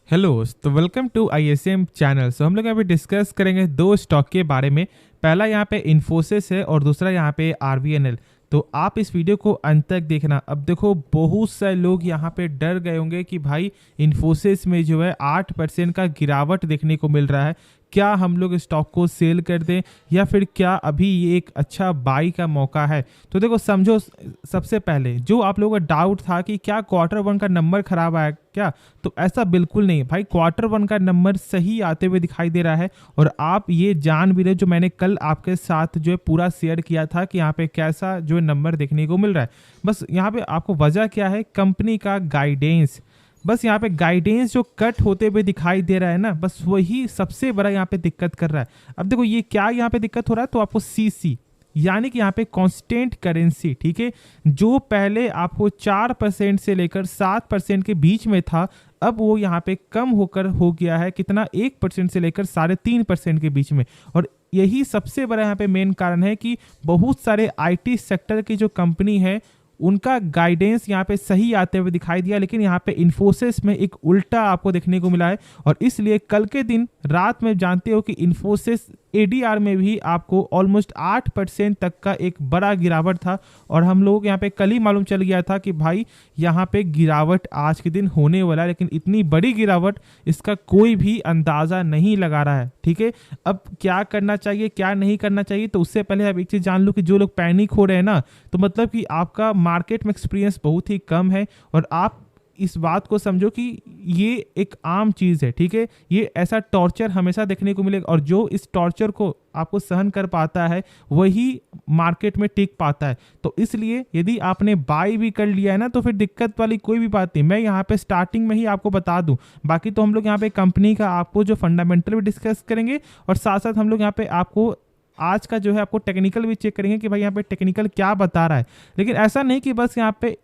Hello तो welcome to ISM channel. हम लोग यहाँ पे डिस्कस करेंगे दो स्टॉक के बारे में। पहला यहाँ पे इन्फोसिस है और दूसरा यहाँ पे आरवीएनएल। तो आप इस वीडियो को अंत तक देखना। अब देखो बहुत सारे लोग यहाँ पे डर गए होंगे कि भाई इन्फोसिस में जो है 8% का गिरावट देखने को मिल रहा है, क्या हम लोग स्टॉक को सेल कर दें या फिर क्या अभी ये एक अच्छा बाई का मौका है। तो देखो समझो, सबसे पहले जो आप लोगों का डाउट था कि क्या क्वार्टर वन का नंबर खराब आया क्या, तो ऐसा बिल्कुल नहीं भाई। क्वार्टर वन का नंबर सही आते हुए दिखाई दे रहा है और आप ये जान भी रहे, जो मैंने कल आपके साथ जो है पूरा शेयर किया था कि यहाँ पे कैसा जो नंबर देखने को मिल रहा है। बस यहाँ पे आपको वजह क्या है, कंपनी का गाइडेंस। बस यहाँ पे गाइडेंस जो कट होते हुए दिखाई दे रहा है ना, बस वही सबसे बड़ा यहाँ पे दिक्कत कर रहा है। अब देखो ये क्या यहाँ पे दिक्कत हो रहा है, तो आपको सीसी यानी कि यहाँ पे कांस्टेंट करेंसी, ठीक है, जो पहले आपको 4% से लेकर 7% के बीच में था, अब वो यहाँ पे कम होकर हो गया है कितना, 1% से लेकर 3.5% के बीच में। और यही सबसे बड़ा यहाँ पे मेन कारण है कि बहुत सारे आईटी सेक्टर की जो कंपनी है उनका गाइडेंस यहाँ पे सही आते हुए दिखाई दिया, लेकिन यहाँ पे इन्फोसिस में एक उल्टा आपको देखने को मिला है। और इसलिए कल के दिन रात में जानते हो कि इन्फोसिस एडीआर में भी आपको ऑलमोस्ट 8% तक का एक बड़ा गिरावट था। और हम लोग यहाँ पे कल ही मालूम चल गया था कि भाई यहाँ पे गिरावट आज के दिन होने वाला है, लेकिन इतनी बड़ी गिरावट इसका कोई भी अंदाज़ा नहीं लगा रहा है। ठीक है, अब क्या करना चाहिए क्या नहीं करना चाहिए, तो उससे पहले आप एक चीज़ जान लो कि जो लोग पैनिक हो रहे हैं ना, तो मतलब कि आपका मार्केट में एक्सपीरियंस बहुत ही कम है और आप इस बात को समझो कि ये एक आम चीज़ है। ठीक है, ये ऐसा टॉर्चर हमेशा देखने को मिलेगा और जो इस टॉर्चर को आपको सहन कर पाता है वही मार्केट में टिक पाता है। तो इसलिए यदि आपने बाई भी कर लिया है ना, तो फिर दिक्कत वाली कोई भी बात नहीं। मैं यहाँ पे स्टार्टिंग में ही आपको बता दूं, बाकी तो हम लोग यहाँ पे कंपनी का आपको जो फंडामेंटल भी डिस्कस करेंगे और साथ साथ हम लोग यहाँ पे आपको आज का जो है आपको टेक्निकल भी चेक करेंगे कि भाई यहाँ पे टेक्निकल क्या बता रहा है। लेकिन ऐसा नहीं कि बस यहाँ पे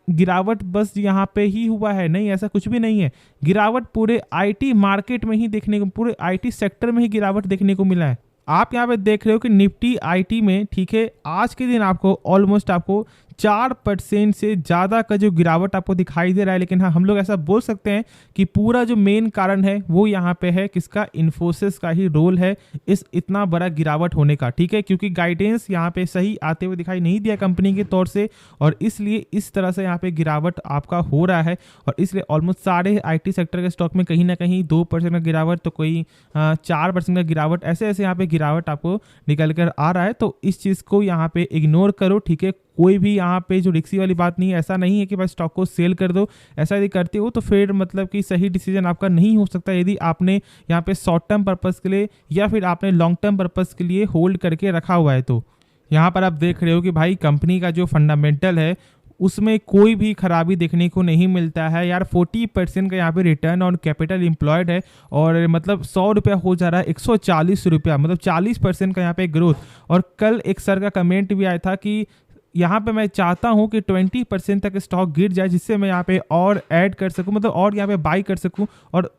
गिरावट बस यहाँ पे ही हुआ है, नहीं, ऐसा कुछ भी नहीं है। गिरावट पूरे आईटी मार्केट में ही देखने को, पूरे आईटी सेक्टर में ही गिरावट देखने को मिला है। आप यहाँ पे देख रहे हो कि निफ्टी आईटी में, ठीक है, आज के दिन आपको ऑलमोस्ट आपको 4% से ज़्यादा का जो गिरावट आपको दिखाई दे रहा है। लेकिन हाँ, हम लोग ऐसा बोल सकते हैं कि पूरा जो मेन कारण है वो यहाँ पे है किसका, इन्फोसिस का ही रोल है इस इतना बड़ा गिरावट होने का। ठीक है, क्योंकि गाइडेंस यहाँ पे सही आते हुए दिखाई नहीं दिया कंपनी के तौर से और इसलिए इस तरह से यहाँ पे गिरावट आपका हो रहा है। और इसलिए ऑलमोस्ट सारे आईटी सेक्टर के स्टॉक में कहीं ना कहीं 2% का गिरावट, तो कोई 4% का गिरावट, ऐसे ऐसे यहाँ पे गिरावट आपको निकल कर आ रहा है। तो इस चीज़ को यहाँ पे इग्नोर करो। ठीक है, कोई भी यहाँ पे जो रिक्सी वाली बात नहीं है। ऐसा नहीं है कि भाई स्टॉक को सेल कर दो, ऐसा यदि करते हो तो फिर मतलब कि सही डिसीजन आपका नहीं हो सकता यदि आपने यहाँ पे शॉर्ट टर्म पर्पस के लिए या फिर आपने लॉन्ग टर्म पर्पस के लिए होल्ड करके रखा हुआ है। तो यहाँ पर आप देख रहे हो कि भाई कंपनी का जो फंडामेंटल है उसमें कोई भी खराबी देखने को नहीं मिलता है यार। 40% का यहाँ पे रिटर्न ऑन कैपिटल एम्प्लॉयड है और मतलब 100 रुपया हो जा रहा है 140 रुपया, मतलब 40% का यहाँ पे ग्रोथ। और कल एक सर का कमेंट भी आया था कि यहाँ पे मैं चाहता हूँ कि 20% तक स्टॉक गिर जाए जिससे मैं यहाँ पे और ऐड कर सकूँ, मतलब और यहाँ पे बाई कर सकूँ। और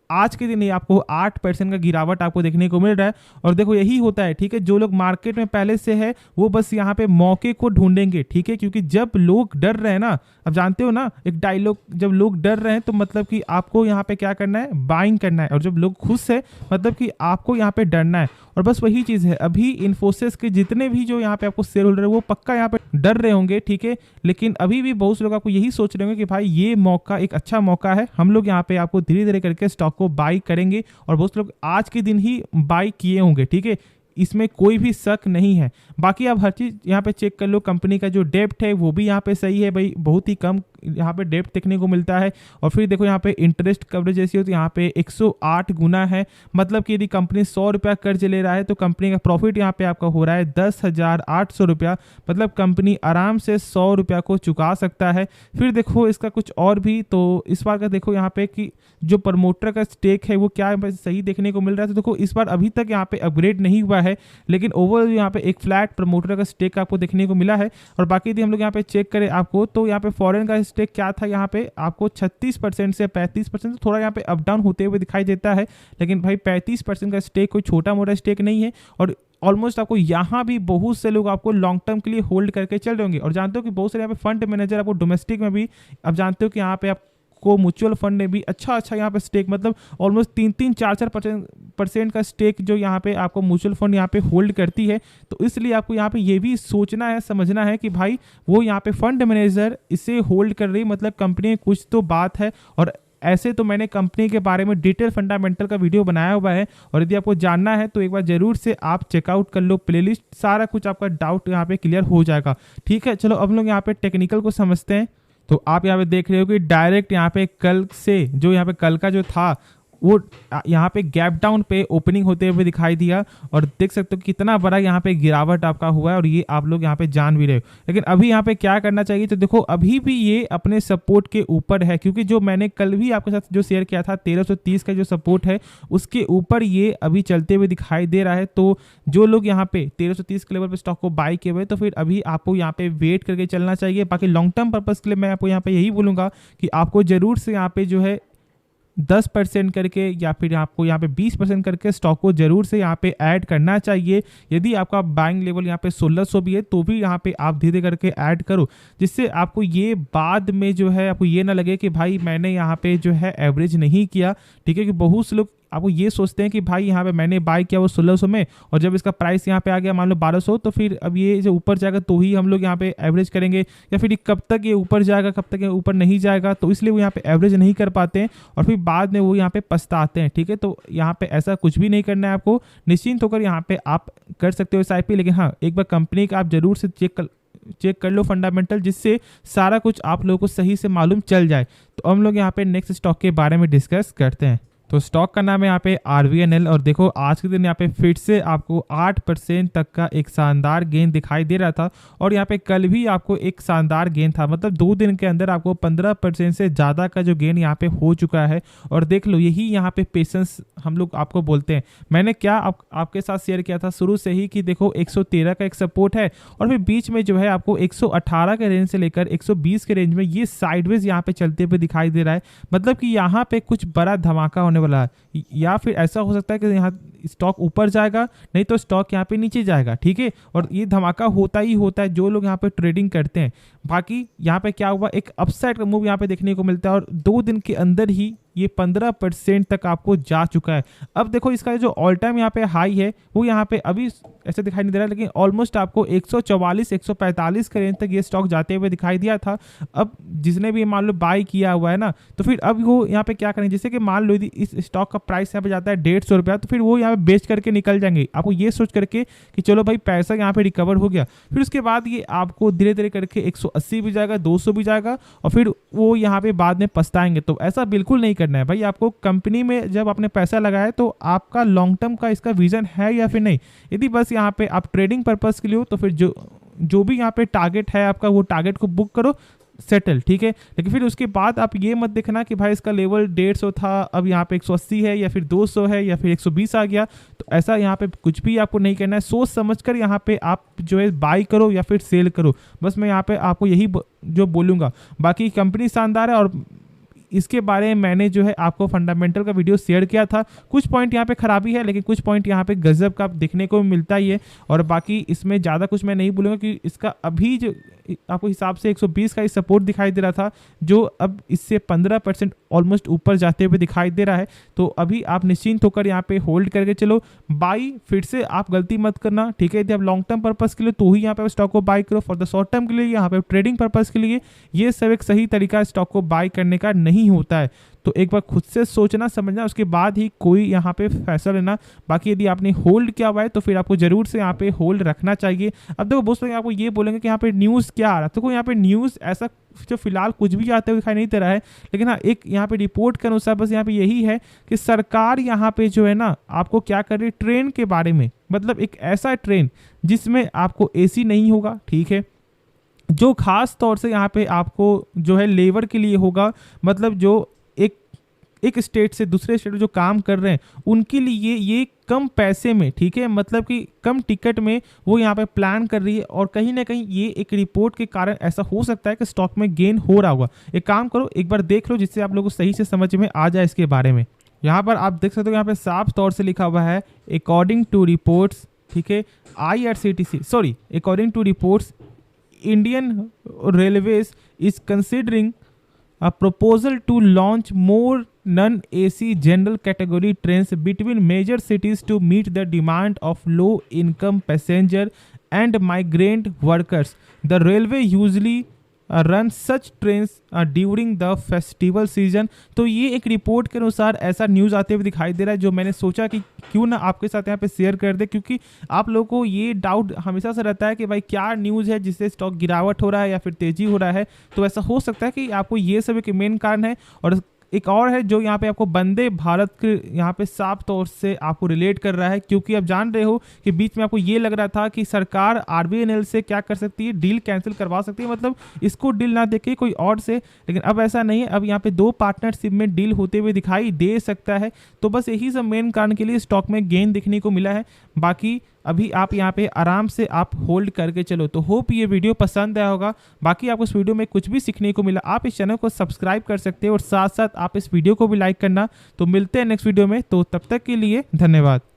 आज के दिन ही आपको 8% का गिरावट आपको देखने को मिल रहा है। और देखो यही होता है, ठीक है, जो लोग मार्केट में पहले से है वो बस यहाँ पे मौके को ढूंढेंगे। ठीक है, क्योंकि जब लोग डर रहे हैं ना, अब जानते हो ना एक डायलॉग, जब लोग डर रहे हैं तो मतलब कि आपको यहाँ पे क्या करना है, बाइंग करना है। और जब लोग खुश है मतलब कि आपको यहाँ पे डरना है। और बस वही चीज़ है, अभी इन्फोसिस के जितने भी जो यहाँ पे आपको शेयर होल्डर है वो पक्का यहाँ पे डर रहे होंगे। ठीक है, लेकिन अभी भी बहुत से लोग आपको यही सोच रहे होंगे कि भाई ये मौका एक अच्छा मौका है, हम लोग यहाँ पे आपको धीरे धीरे करके स्टॉक को बाई करेंगे। और बहुत से लोग आज के दिन ही बाई किए होंगे। ठीक है, इसमें कोई भी शक नहीं है। बाकी आप हर चीज़ यहाँ पे चेक कर लो, कंपनी का जो डेप्ट है वो भी यहाँ पे सही है भाई, बहुत ही कम यहाँ पे डेप्ट देखने को मिलता है। और फिर देखो यहाँ पे इंटरेस्ट कवरेज जैसी हो तो यहाँ पे 108 गुना है, मतलब कि यदि कंपनी 100 रुपया कर्ज ले रहा है तो कंपनी का प्रॉफिट यहाँ पे आपका हो रहा है 10,800 रुपया, मतलब कंपनी आराम से 100 रुपया को चुका सकता है। फिर देखो इसका कुछ और भी, तो इस बार का देखो यहाँ पे कि जो प्रमोटर का स्टेक है वो क्या सही देखने को मिल रहा है। तो देखो इस बार अभी तक यहाँ पे अपग्रेड नहीं हुआ है, लेकिन ओवरऑल यहाँ पे एक फ्लैट प्रमोटर का स्टेक आपको देखने को मिला है। और बाकी यदि हम लोग यहाँ पे चेक करें आपको, तो यहाँ पे फॉरेन का स्टेक क्या था, यहाँ पे आपको 36% से 35%, थोड़ा यहाँ पे अप डाउन होते हुए दिखाई देता है। लेकिन भाई 35% का स्टेक कोई छोटा मोटा स्टेक नहीं है। और ऑलमोस्ट आपको यहाँ भी बहुत से लोग आपको लॉन्ग टर्म के लिए होल्ड करके चल रहे होंगे। और जानते हो कि बहुत सारे यहाँ पे फंड मैनेजर आपको डोमेस्टिक में भी, अब जानते हो कि यहाँ पे आप को म्यूचुअल फंड ने भी अच्छा यहाँ पे स्टेक, मतलब ऑलमोस्ट 3-4% का स्टेक जो यहाँ पे आपको म्यूचुअल फंड यहाँ पे होल्ड करती है। तो इसलिए आपको यहाँ पे ये भी सोचना है, समझना है कि भाई वो यहाँ पे फंड मैनेजर इसे होल्ड कर रही, मतलब कंपनी में कुछ तो बात है। और ऐसे तो मैंने कंपनी के बारे में डिटेल फंडामेंटल का वीडियो बनाया हुआ है, और यदि आपको जानना है तो एक बार जरूर से आप चेकआउट कर लो प्लेलिस्ट, सारा कुछ आपका डाउट यहाँ पे क्लियर हो जाएगा। ठीक है, चलो अब लोग यहाँ पे टेक्निकल को समझते हैं। तो आप यहाँ पे देख रहे हो कि डायरेक्ट यहाँ पे कल से जो यहाँ पे कल का जो था वो यहाँ पे गैप डाउन पे ओपनिंग होते हुए दिखाई दिया, और देख सकते हो कितना बड़ा यहाँ पे गिरावट आपका हुआ है, और ये आप लोग यहाँ पे जान भी रहे हो। लेकिन अभी यहाँ पे क्या करना चाहिए, तो देखो अभी भी ये अपने सपोर्ट के ऊपर है, क्योंकि जो मैंने कल भी आपके साथ जो शेयर किया था 1330 का जो सपोर्ट है उसके ऊपर ये अभी चलते हुए दिखाई दे रहा है। तो जो लोग यहाँ पे 1330 के लेवल पे स्टॉक को बाई किए हुए, तो फिर अभी आपको यहाँ पे वेट करके चलना चाहिए। बाकी लॉन्ग टर्म पर्पज के लिए मैं आपको यहाँ पे यही बोलूँगा कि आपको जरूर से यहाँ पे जो है 10% करके या फिर आपको यहाँ पे 20% करके स्टॉक को जरूर से यहाँ पे ऐड करना चाहिए। यदि आपका बाइंग लेवल यहाँ पे 1600 भी है तो भी यहाँ पे आप धीरे करके ऐड करो, जिससे आपको ये बाद में जो है आपको ये ना लगे कि भाई मैंने यहाँ पे जो है एवरेज नहीं किया। ठीक है, कि बहुत से लोग आपको ये सोचते हैं कि भाई यहाँ पे मैंने बाई किया वो 1600 में, और जब इसका प्राइस यहाँ पे आ गया मान लो 1200, तो फिर अब ये जो ऊपर जाएगा तो ही हम लोग यहाँ पे एवरेज करेंगे, या फिर कब तक ये ऊपर जाएगा कब तक ये ऊपर नहीं जाएगा। तो इसलिए वो यहाँ पे एवरेज नहीं कर पाते हैं और फिर बाद में वो यहाँ पे पछताते हैं। ठीक है, तो यहाँ पे ऐसा कुछ भी नहीं करना है आपको, निश्चिंत होकर यहाँ पे आप कर सकते हो SIP। लेकिन हाँ, एक बार कंपनी का आप जरूर से चेक कर लो फंडामेंटल, जिससे सारा कुछ आप लोगों को सही से मालूम चल जाए। तो हम लोग यहाँ पे नेक्स्ट स्टॉक के बारे में डिस्कस करते हैं। तो स्टॉक का नाम है यहाँ पे RVNL, और देखो आज के दिन यहाँ पे फिर से आपको 8% तक का एक शानदार गेन दिखाई दे रहा था, और यहाँ पे कल भी आपको एक शानदार गेन था, मतलब 2 दिन के अंदर आपको 15% से ज़्यादा का जो गेन यहाँ पे हो चुका है। और देख लो यही यहाँ पे पेशेंस हम लोग आपको बोलते हैं। मैंने क्या आपके साथ शेयर किया था शुरू से ही कि देखो 113 का एक सपोर्ट है, और फिर बीच में जो है आपको 118 के रेंज से लेकर 120 के रेंज में ये साइडवेज यहाँ पे चलते हुए दिखाई दे रहा है। मतलब कि यहाँ पे कुछ बड़ा धमाका होने वाला है, या फिर ऐसा हो सकता है कि यहाँ स्टॉक ऊपर जाएगा, नहीं तो स्टॉक यहाँ पे नीचे जाएगा। ठीक है, और ये धमाका होता ही होता है जो लोग यहाँ पे ट्रेडिंग करते हैं। बाकी यहाँ पे क्या हुआ, एक अपसाइड का मूव यहाँ पे देखने को मिलता है, और 2 दिन के अंदर ही ये 15% तक आपको जा चुका है। अब देखो इसका जो ऑल टाइम यहाँ पे हाई है वो यहाँ पे अभी ऐसे दिखाई नहीं दे रहा, लेकिन ऑलमोस्ट आपको 144-145 के रेंज तक ये स्टॉक जाते हुए दिखाई दिया था। अब जिसने भी मान लो बाई किया हुआ है ना, तो फिर अब वो यहाँ पे क्या करेंगे, जैसे कि मान लो यदि इस स्टॉक का प्राइस यहाँ पे जाता है 150 रुपया, तो फिर वो यहाँ पे बेच करके निकल जाएंगे, आपको ये सोच करके कि चलो भाई पैसा यहाँ पे रिकवर हो गया। फिर उसके बाद ये आपको धीरे धीरे करके 180 भी जाएगा, 200 भी जाएगा, और फिर वो यहाँ पे बाद में पछताएंगे। तो ऐसा बिल्कुल नहीं करना है भाई। आपको कंपनी में जब आपने पैसा लगाया तो आपका लॉन्ग टर्म का इसका विजन है या फिर नहीं। यदि बस यहाँ पे आप ट्रेडिंग पर्पस के लिए हो तो फिर जो भी यहाँ पे टारगेट है आपका, वो टारगेट को बुक करो, सेटल। ठीक है, लेकिन फिर उसके बाद आप ये मत देखना कि भाई इसका लेवल 150 था, अब यहाँ पे 180 है या फिर 200 है या फिर 120 आ गया। तो ऐसा यहाँ पे कुछ भी आपको नहीं करना है। सोच समझकर यहाँ पे आप जो है बाई करो या फिर सेल करो, बस मैं यहाँ पे आपको यही जो बोलूँगा। बाकी कंपनी शानदार है, और इसके बारे में मैंने जो है आपको फंडामेंटल का वीडियो शेयर किया था। कुछ पॉइंट यहाँ पे खराबी है, लेकिन कुछ पॉइंट यहाँ पे गजब का देखने को मिलता ही है। और बाकी इसमें ज़्यादा कुछ मैं नहीं बोलूँगा कि इसका अभी जो आपको हिसाब से 120 का ही सपोर्ट दिखाई दे रहा था, जो अब इससे 15% ऑलमोस्ट ऊपर जाते हुए दिखाई दे रहा है। तो अभी आप निश्चिंत होकर यहाँ पे होल्ड करके चलो। बाई फिर से आप गलती मत करना। ठीक है, यदि आप लॉन्ग टर्म पर्पज़ के लिए तो ही यहाँ पे स्टॉक को बाई करो। फॉर द शॉर्ट टर्म के लिए, यहाँ पे ट्रेडिंग पर्पज़ के लिए ये सब एक सही तरीका स्टॉक को बाई करने का नहीं होता है। तो एक बार खुद से सोचना समझना, उसके बाद ही कोई यहाँ पे फैसला लेना। बाकी यदि आपने होल्ड किया हुआ है तो फिर आपको जरूर से यहाँ पे होल्ड रखना चाहिए। अब देखो दोस्तों, आपको ये बोलेंगे कि यहाँ पे न्यूज़ क्या आ रहा है, तो कोई यहाँ पे न्यूज़ ऐसा जो फिलहाल कुछ भी आते हुए दिखाई नहीं दे रहा है। लेकिन हाँ, एक यहाँ पे रिपोर्ट के अनुसार बस यहाँ पे यही है कि सरकार यहाँ पे जो है ना आपको क्या कर रही है ट्रेन के बारे में, मतलब एक ऐसा ट्रेन जिसमें आपको AC नहीं होगा। ठीक है, जो खास तौर से यहाँ पे आपको जो है लेबर के लिए होगा, मतलब जो एक स्टेट से दूसरे स्टेट में जो काम कर रहे हैं उनके लिए ये कम पैसे में, ठीक है, मतलब कि कम टिकट में वो यहाँ पे प्लान कर रही है। और कहीं ना कहीं ये एक रिपोर्ट के कारण ऐसा हो सकता है कि स्टॉक में गेन हो रहा होगा। एक काम करो, एक बार देख लो जिससे आप लोगों को सही से समझ में आ जाए इसके बारे में। यहाँ पर आप देख सकते हो, यहाँ पे साफ तौर से लिखा हुआ है अकॉर्डिंग टू रिपोर्ट्स, ठीक है, according to reports Indian Railways is considering proposal to launch more non-AC general category trains between major cities to meet the demand of low-income passenger and migrant workers. The railway usually run such trains during the festival season. तो ये एक report के अनुसार ऐसा news आते हुए दिखाई दे रहा है, जो मैंने सोचा कि क्यों ना आपके साथ यहाँ पे शेयर कर दे, क्योंकि आप लोगों को ये डाउट हमेशा से रहता है कि भाई क्या न्यूज़ है जिससे स्टॉक गिरावट हो रहा है या फिर तेज़ी हो रहा है। तो ऐसा हो सकता है कि आपको ये सब एक मेन कारण है। और एक और है जो यहाँ पे आपको वंदे भारत के यहाँ पे साफ तौर से आपको रिलेट कर रहा है, क्योंकि आप जान रहे हो कि बीच में आपको ये लग रहा था कि सरकार आरबीएनएल से क्या कर सकती है, डील कैंसिल करवा सकती है, मतलब इसको डील ना देके कोई और से। लेकिन अब ऐसा नहीं है, अब यहाँ पे 2 पार्टनरशिप में डील होते हुए दिखाई दे सकता है। तो बस यही सब मेन कारण के लिए स्टॉक में गेन दिखने को मिला है। बाकी अभी आप यहाँ पे आराम से आप होल्ड करके चलो। तो होप ये वीडियो पसंद आया होगा। बाकी आपको इस वीडियो में कुछ भी सीखने को मिला, आप इस चैनल को सब्सक्राइब कर सकते हो और साथ साथ आप इस वीडियो को भी लाइक करना। तो मिलते हैं नेक्स्ट वीडियो में, तो तब तक के लिए धन्यवाद।